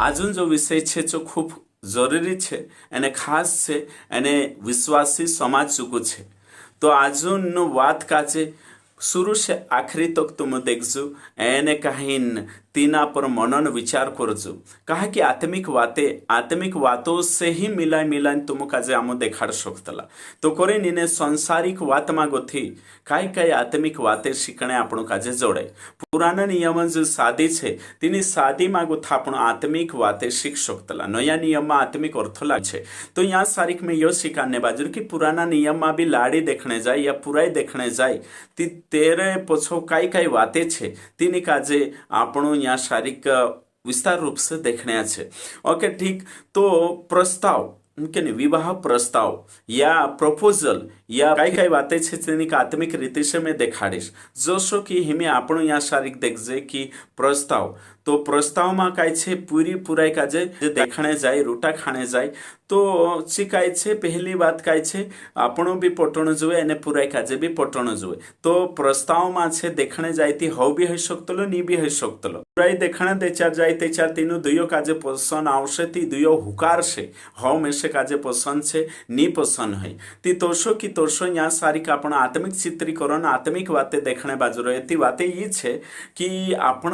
આજનો जो विषय છે जो ખૂબ જરૂરી છે અને ખાસ છે અને વિશ્વાસી સમાજ ચૂકું છે તો આજનો વાત કાજે शुरू से आखिरी तक तुम देखजो एने कहीं तीना पर मनन विचार करजो कहा कि आत्मिक बातों से ही मिला तुम काजे आमो देखाड़ सकतला तो करे निने संसारिक बात मागो थी काय आत्मिक बातें शिकणे आपणो काजे जोड़े पुराना नियम जो सादी छे तीनी सादी मागो था आपणो आत्मिक बातें शिख सकतला नया नियम में आत्मिक अर्थला छे तो यहाँ सारिक में यो शिकाने बाजू कि पुराना नियम में भी लाड़ी देखने जाए या पुराई देखने जाए तेरे पछो काई बातें छे तीनी काजे आपणो यहाँ शारीरिक विस्तार रूप से देखने छे। ओके ठीक, तो प्रस्ताव के विवाह प्रस्ताव या प्रपोजल या काई बातें छे तेनी आत्मिक रीति से मैं देखाड़ीश जोशो कि हिमे आपणो यहाँ शारीरिक देखजे कि प्रस्ताव तो प्रस्ताव में काय छे पूराई काजे देखने जाए रूटा खाने जाए तो ची काय छे पहली बात काय छे आपणो भी पटण जुए अने पुराई काजे भी पटण जुए तो प्रस्ताव में छे देखने जायती हव भी हई शकतलो नी भी हई शकतलो पुराई देखने देचार जाए तेचार तीनु दुयो काजे पसंद आवशे ती दुयो हुकार छे हव मेसे काजे पसंद छे नी पसंद हई ती तोषो की तोषो यहाँ सारिक आपण आत्मिक चित्रीकरण आत्मिक बातें देखने बाजू रहे ती बातें ये छे कि आपण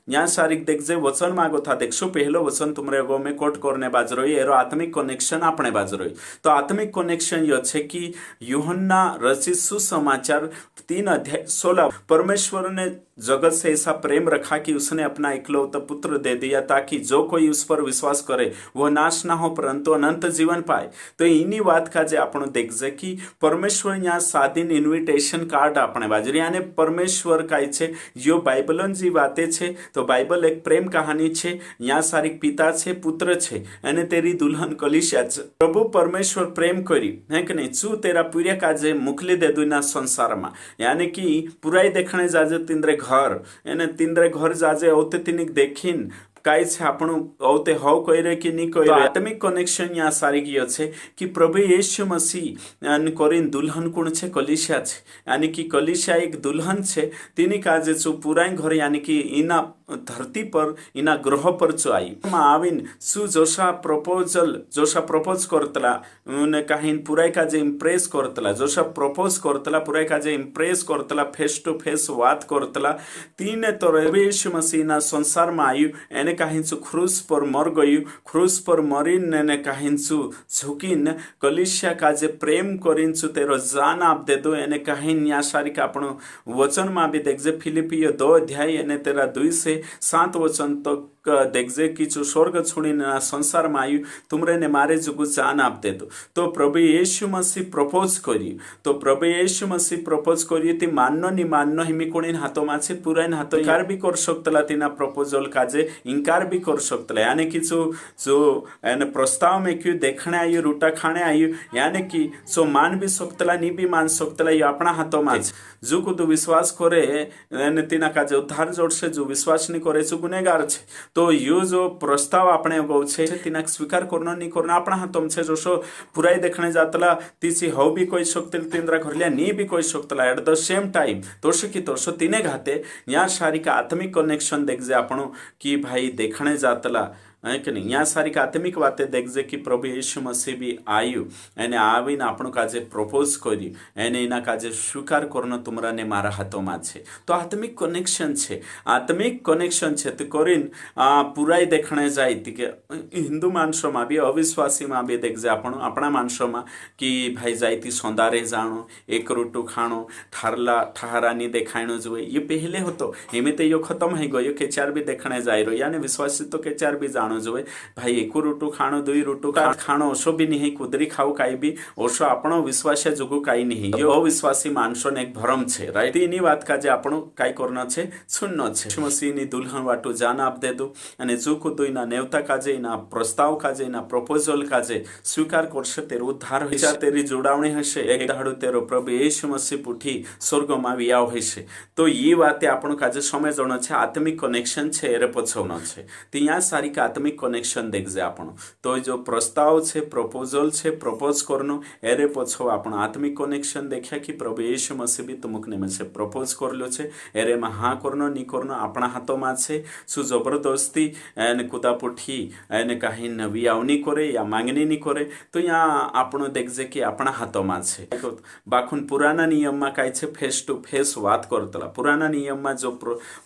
यहाँ सारिक देख जे वचन मागो था देखशो पहलो वचन तुमरे गो में कोट करने बाजू रही एरो आत्मिक कनेक्शन आपणे बाजू रही तो आत्मिक कनेक्शन यो छे कि यूहन्ना रचित सुसमाचार 3:16 परमेश्वर ने जगत से ऐसा प्रेम रखा कि उसने अपना इकलौता पुत्र दे दिया ताकि जो कोई उस पर विश्वास करे वो नाश ना हो परंतु अनंत जीवन पाए। तो इन्हीं बात का जे आपण देखजे कि परमेश्वर यहाँ सादीन इन्विटेशन कार्ड आपणे बाजू यानी परमेश्वर काय छे यो बाइबलन जी बातें छे तो बाइबल एक प्रेम कहानी छे यहाँ सारिक पिता छे पुत्र छे अने तेरी दुल्हन कलिसिया छे प्रभु परमेश्वर प्रेम करी है कि नहीं चू तेरा पूरे काजे मुखली दे दुना संसार में यानी कि पुराई देखने जाजे तिंद्रे घर एने तिंद्रे घर जाजे औते तिनिक देखीन काय छे आपणो औते हव कइरे कि नी कइरे आत्मिक कनेक्शन यहाँ सारी गयो छे कि प्रभु यीशु मसीह अन कोरिन दुल्हन कोण छे कलिसिया छे यानी कि कलिसिया एक दुल्हन छे तिनी काजे चो पुराई घर यानी कि इना धरती पर इना ग्रह पर चो आई आविन सु जोशा प्रपोज करतला ने काहीन पुराई काजे इम्प्रेस करतला जोशा प्रपोज करतला पुराई काजे इम्प्रेस करतला फेस टू फेस बात करतला तीने तो यीशु मसीह ना संसार में आयु एने काहींचु क्रूस पर मर गयु क्रूस पर मरीन ने काहींचु झुकीन कलिसिया काजे प्रेम करिंचु तेरो जान आप दे दो एने काहीन या सारिक आपण वचन में भी देखजे फिलिपियो 2 अध्याय एने तेरा 2 से 7 वचन तक देखजे कि जो स्वर्ग छोड़ीने संसार में आयु तुमरे ने मारे जुगु जान आप दे दो तो प्रभु यीशु मसीह प्रपोज करी तो प्रभु यीशु मसीह प्रपोज करी ती माननो नी माननो हिमी कोणीन हातो माछे पुराइन हातो इनकार भी कर सकतला तीना प्रपोजल काजे इनकार भी कर सकतला यानी कि जो एने प्रस्ताव में क्यों देखने आयु रूटा खाने आयु यानी कि जो मान भी सकतला नी भी मान सकतला ये अपना हाथों में जो को तो विश्वास करे एने तीना काजे उद्धार जोड़ से जो विश्वास नहीं करे जो गुनेगार छे तो यो जो प्रस्ताव आपणे गौ छे तिना स्वीकार करनो नी करनो आपणा हाथों छे जोशो पुराई देखने जातला तीसी हव भी कोई शकतल तिंद्रा घरल्या नी भी कोई शकतला एट द सेम टाइम तोषो की तोषो तिने घाते या शारीरिक आत्मिक कनेक्शन देखजे आपणो कि भाई देखने जातला है कि नहीं यहाँ सारी आत्मिक बातें देखजे कि प्रभु यीशु मसीह भी आयु एने आवीन आपणो काजे प्रपोज करी एने इना काजे स्वीकार करनो तुमरा ने मारा हाथों में छे तो आत्मिक कनेक्शन छे तो करीन पुराई देखने जाए कि हिंदू मानसों में भी अविश्वासी में भी देखजे आपणो अपना मानसों में कि भाई जाती सौंदारे जाणो एक रोटू खाणो ठहरा नी देखाणो जोए ये पहले होतो एमे तो यो खत्म है गयो के चार भी देखने जाए रो यानी विश्वासी तो के चार भी जाणो जो भाई एक रोटू खाणो 2 रोटू खाणो ओशो भी नहीं कुदरी खाऊ काई भी ओशो आपणो विश्वास जुगु काई नहीं यो अविश्वासी मानसो ने एक भरम छे राइट इनी बात का जे आपणो काई करनो छे सुननो छे मसीह नी दुल्हन वाटू जान आप दे दो अने जो को तो इना नेवता काजे इना प्रस्ताव काजे इना प्रपोजल काजे स्वीकार करशे तेरो उद्धार होइशे तेरी जोडावणी हशे एक दाडो तेरो प्रभु यीशु मसीह पुठी स्वर्ग में भी आव हशे तो ये बाते आपणो काजे समझणो छे आत्मिक कनेक्शन छे एरे पछवनो छे तो या सारी आत्मिक कनेक्शन देखजे आपण। तो जो प्रस्ताव छे, प्रपोजल छे, प्रपोज करनो एरे पछो आपण आत्मिक कनेक्शन देखा कि प्रभु यीशु मसीह भी तुमक ने से प्रपोज करलो छे, एरे में हाँ करनो नी करनो आपणा हाथों में छे। सु जबरदस्ती एने कुदापुठी एने कहीं नवी आवनी करे या मांगनी नी करे, तो यहाँ आपण देखजे कि आपणा हाथों में छे। बाखुन पुराना नियम में काय छे, फेस टू फेस बात करतला। पुराना नियम में जो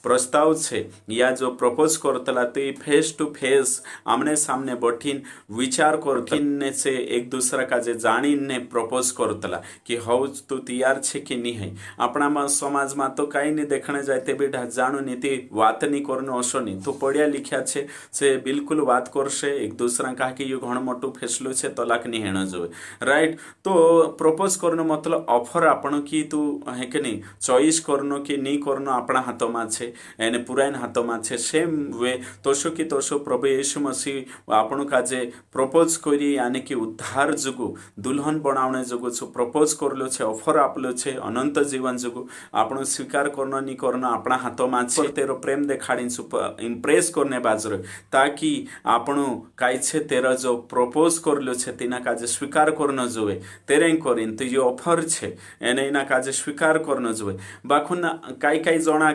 प्रस्ताव छे या जो प्रपोज करतला तो फेस टू फेस आमने सामने बैठीन विचार करने से एक दूसरा का जे जानी ने प्रपोज करतला कि हौ तू तैयार छे कि नहीं है। अपना में समाज में तो कई नहीं देखने जाते बेटा जाणु नीति बात नहीं करनो असो नहीं, तू पढ़िया लिख्या छे से बिल्कुल बात करशे एक दूसरा कहा कि यो घण मोटू फैसलो छे तलाक नहीं हेणो जोए, राइट। तो प्रपोज करनो मतलब ऑफर आपण की तू है कि नहीं चॉइस करनो कि नहीं करनो अपना हाथों में छे, एने पुरान हाथों में छे। सेम वे तोशो की तोशो प्रभु यीशु मसीह आपण का जे प्रपोज करी यानी कि उद्धार जुगु दुल्हन बनावने जुगु छु प्रपोज करलो छे, ऑफर आपलो छे अनंत जीवन जुगु आपण स्वीकार करनो नी करनो अपना हाथों में छे। तेरो प्रेम देखाड़ी छु इम्प्रेस करने बाजरे ताकि आपण काय छे तेरा जो प्रपोज करलो छे तिना का जे स्वीकार करनो जोए तेरे करिन तो ये ऑफर छे एने ना का जे स्वीकार करनो जोए। बाखुन काय काय जना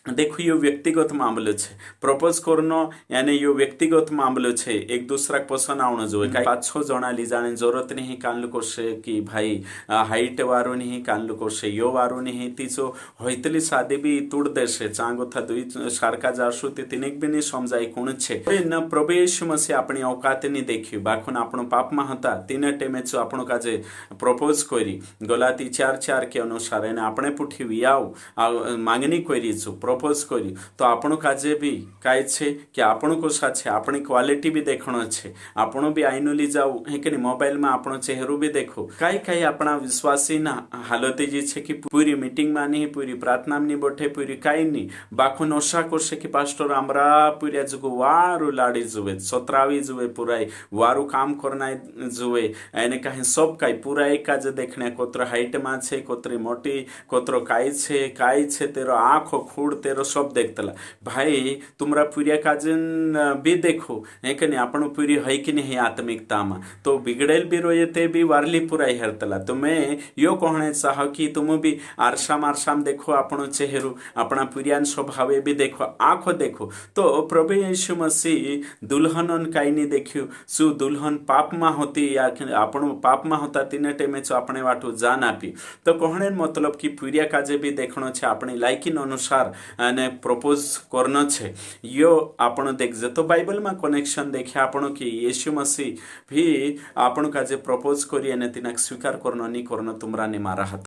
देखो यो व्यक्तिगत मामलो छे, प्रपोज करनो यानी यो व्यक्तिगत मामलो छे, एक दूसरा पसंद आवनो जोए। कई 5-6 जना ली जाने जरूरत नहीं कान करसे कि भाई हाइट वारो नहीं कान करसे यो वारो नहीं तीचो होइतली शादी भी तुड़ देशे चांगो था दुई सारका जासु ते तिनेक भी नहीं समजाई कोण छे न प्रभु यीशु मसीह अपनी औकात नहीं देखी। बाखुन आपणो पाप में हता तीने टेमे छो आपणो काजे प्रपोज करी गलाती 4:4 के अनुसार एने आपणे पुठी वियाव मांगनी करी छु प्रपोज करी तो आपण काजे भी काय छे कि आपण को साथे अपनी क्वालिटी भी देखणो छे। आपण भी आईनुली जाऊ है कि मोबाइल में आपण चेहरो भी देखो काय काय अपना विश्वासी ना हालत जी छे कि पूरी मीटिंग में नहीं पूरी प्रार्थना में नहीं बैठे पूरी काय नहीं बाखो नशा करसे कि पास्टर हमरा पूरी जुगो वारू लाड़ी जुवे सतरावी जुवे पूराई वारू काम करना जुवे एने कहीं सब काय पूराई काज देखने कोत्र हाइट में छे कोत्री मोटी कोत्रो काय छे तेरो आँखो खूड़ तेरो सब देखतला भाई तुमरा पूरिया काजन भी देखो है कि नहीं आपण पूरी है कि नहीं आत्मिकता में तो बिगड़ेल भी रोयते भी वारली पूरा हेरतला। तो मैं यो कहने चाह कि तुम भी आरसाम देखो आपण चेहरो अपना पुरियान स्वभाव भी देखो आँखो देखो। तो प्रभु यीशु मसीह दुल्हन काई नहीं देखियो सु दुल्हन पाप में होती या आपण पाप में होता तीन टेमे छो अपने वाटू जान आपी। तो कहने मतलब कि पुरिया काजे भी देखनो छे अपनी लायकिन अनुसार ने प्रपोज करना छे यो आपण देखजे। तो बाइबल में कनेक्शन देखे आपण कि यीशु मसीह भी आपण का जे प्रपोज करी ने तिना स्वीकार करनो नी करनो तुमरा ने मारा हाथ